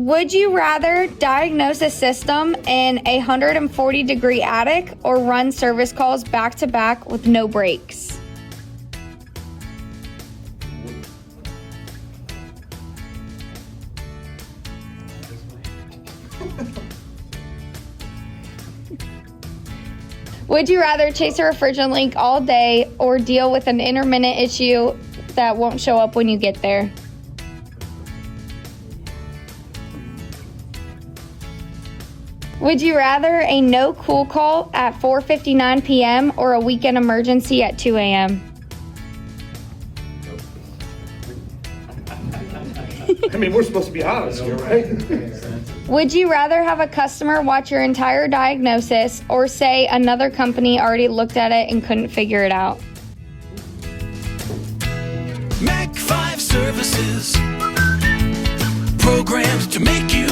Would you rather diagnose a system in a 140-degree attic or run service calls back to back with no breaks? Would you rather chase a refrigerant leak all day or deal with an intermittent issue that won't show up when you get there? Would you rather a no cool call at 4:59 p.m. or a weekend emergency at 2 a.m.? I mean, we're supposed to be honest here, right? Would you rather have a customer watch your entire diagnosis or say another company already looked at it and couldn't figure it out? Mac 5 Services, programmed to make you